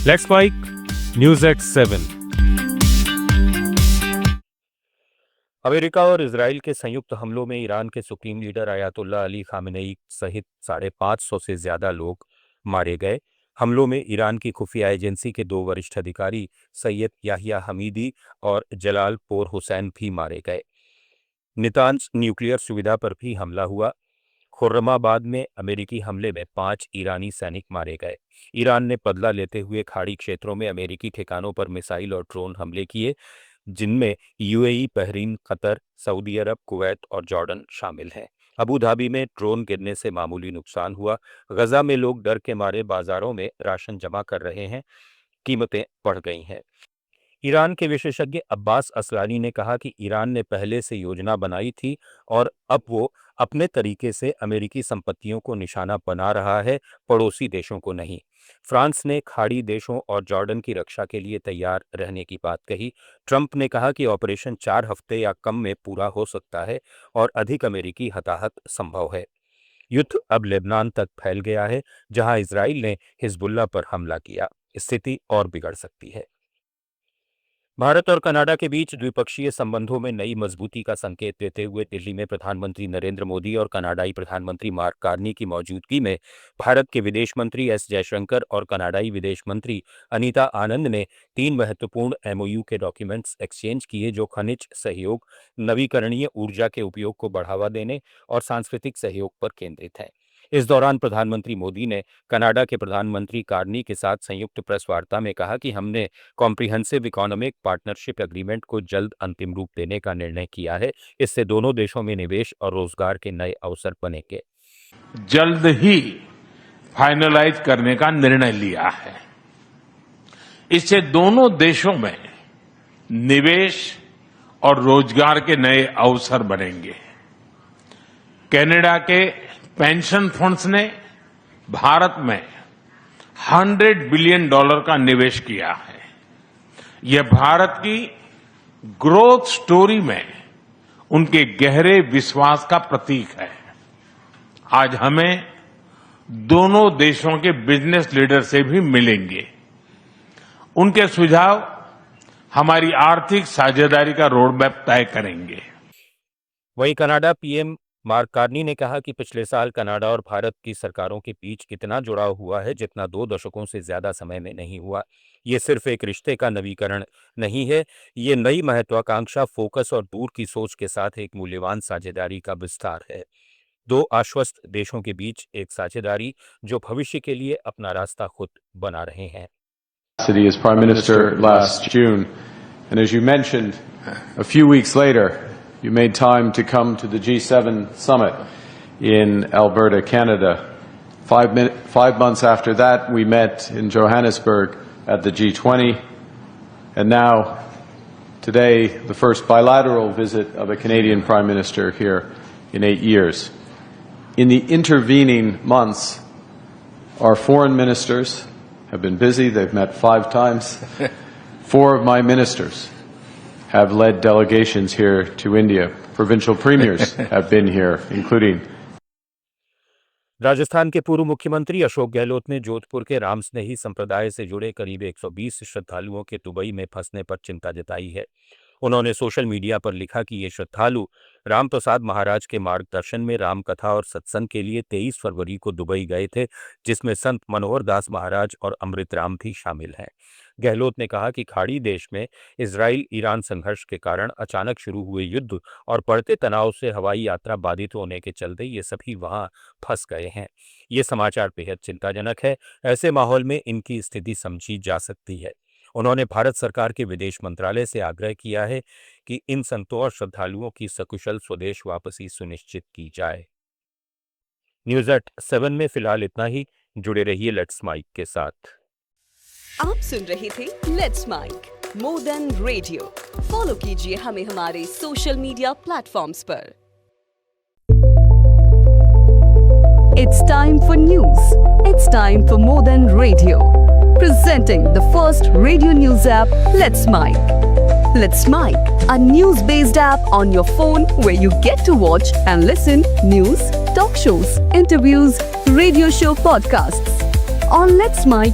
Let's mic news at 7। America और Israel के संयुक्त हमलों में ईरान के supreme leader Ayatollah Ali Khamenei सहित 550 से ज्यादा लोग मारे गए। हमलों में ईरान की खुफिया एजेंसी के 2 वरिष्ठ अधिकारी सैयद याहिया हमीदी और जलाल पोर हुसैन भी मारे गए। नितांज न्यूक्लियर सुविधा पर भी हमला हुआ। खुर्रमाबाद में अमेरिकी हमले में 5 ईरानी सैनिक मारे गए। ईरान ने बदला लेते हुए खाड़ी क्षेत्रों में अमेरिकी ठिकानों पर मिसाइल और ड्रोन हमले किए, जिनमें यूएई, बहरीन, कतर, सऊदी अरब, कुवैत और जॉर्डन शामिल हैं। अबू धाबी में ड्रोन गिरने से मामूली नुकसान हुआ। गजा में लोग डर के मारे बाजारों में राशन जमा कर रहे हैं। कीमतें बढ़ गई हैं। ईरान के विशेषज्ञ अब्बास असलानी ने कहा कि ईरान ने पहले से योजना बनाई थी और अब वो अपने तरीके से अमेरिकी संपत्तियों को निशाना बना रहा है, पड़ोसी देशों को नहीं। फ्रांस ने खाड़ी देशों और जॉर्डन की रक्षा के लिए तैयार रहने की बात कही। ट्रंप ने कहा कि ऑपरेशन 4 हफ्ते या कम में पूरा हो सकता है और अधिक अमेरिकी हताहत संभव है। युद्ध अब लेबनान तक फैल गया है, जहां इजराइल ने हिजबुल्लाह पर हमला किया। स्थिति और बिगड़ सकती है। भारत और कनाडा के बीच द्विपक्षीय संबंधों में नई मजबूती का संकेत देते हुए दिल्ली में प्रधानमंत्री नरेंद्र मोदी और कनाडाई प्रधानमंत्री मार्क कार्नी की मौजूदगी में भारत के विदेश मंत्री एस जयशंकर और कनाडाई विदेश मंत्री अनीता आनंद ने 3 महत्वपूर्ण एमओयू के डॉक्यूमेंट्स एक्सचेंज किए, जो खनिज सहयोग, नवीकरणीय ऊर्जा के उपयोग को बढ़ावा देने और सांस्कृतिक सहयोग पर केंद्रित हैं। इस दौरान प्रधानमंत्री मोदी ने कनाडा के प्रधानमंत्री कार्नी के साथ संयुक्त प्रेस वार्ता में कहा कि हमने कॉम्प्रिहेंसिव इकोनॉमिक पार्टनरशिप एग्रीमेंट को जल्द अंतिम रूप देने का निर्णय किया है। इससे दोनों देशों में निवेश और रोजगार के नए अवसर बनेंगे। जल्द ही फाइनलाइज करने का निर्णय लिया है। इससे दोनों देशों में निवेश और रोजगार के नए अवसर बनेंगे। कनाडा के पेंशन फंड्स ने भारत में $100 बिलियन का निवेश किया है। यह भारत की ग्रोथ स्टोरी में उनके गहरे विश्वास का प्रतीक है। आज हमें दोनों देशों के बिजनेस लीडर से भी मिलेंगे। उनके सुझाव हमारी आर्थिक साझेदारी का रोडमैप तय करेंगे। वहीं कनाडा पीएम मार्क कार्नी ने कहा कि पिछले साल कनाडा और भारत की सरकारों के बीच कितना जुड़ाव हुआ है, जितना 2 दशकों से ज्यादा समय में नहीं हुआ। ये सिर्फ एक रिश्ते का नवीकरण नहीं है, ये नई महत्वाकांक्षा, फोकस और दूर की सोच के साथ एक मूल्यवान साझेदारी का विस्तार है। 2 आश्वस्त देशों के बीच एक साझेदारी जो भविष्य के लिए अपना रास्ता खुद बना रहे हैं। As Prime Minister last June, and as you mentioned, a few weeks later, you made time to come to the G7 summit in Alberta, Canada. 5 months after that, we met in Johannesburg at the G20, and now, today, the first bilateral visit of a Canadian Prime Minister here in 8 years. In the intervening months, our foreign ministers have been busy. They've met 5 times. 4 of my ministers have led delegations here to India. Provincial premiers have been here, including Rajasthan के पूर्व मुख्यमंत्री अशोक गहलोत ने जोधपुर के रामस्नेही संप्रदाय से जुड़े करीब 120 श्रद्धालुओं के दुबई में फंसने पर चिंता जताई है। उन्होंने सोशल मीडिया पर लिखा कि ये श्रद्धालु राम प्रसाद महाराज के मार्गदर्शन में रामकथा और सत्संग के लिए 23 फरवरी को दुबई गए थे, जिसमें संत मनोहर दास महाराज और अमृत राम भी शामिल हैं। गहलोत ने कहा कि खाड़ी देश में इजराइल ईरान संघर्ष के कारण अचानक शुरू हुए युद्ध और बढ़ते तनाव से हवाई यात्रा बाधित होने के चलते ये सभी वहां फंस गए हैं। ये समाचार बेहद चिंताजनक है। ऐसे माहौल में इनकी स्थिति समझी जा सकती है। उन्होंने भारत सरकार के विदेश मंत्रालय से आग्रह किया है कि इन संतों और श्रद्धालुओं की सकुशल स्वदेश वापसी सुनिश्चित की जाए। न्यूज एट 7 में फिलहाल इतना ही। जुड़े रहिए लेट्स माइक के साथ। आप सुन रहे थे let's mic more than radio. Follow कीजिए हमें हमारे सोशल मीडिया प्लेटफॉर्म्स पर। It's time for news. It's time for more than radio. Presenting the first radio news app, Let's Mic. Let's Mic, a news-based app on your phone where you get to watch and listen news, talk shows, interviews, radio show podcasts. On Let's Mic,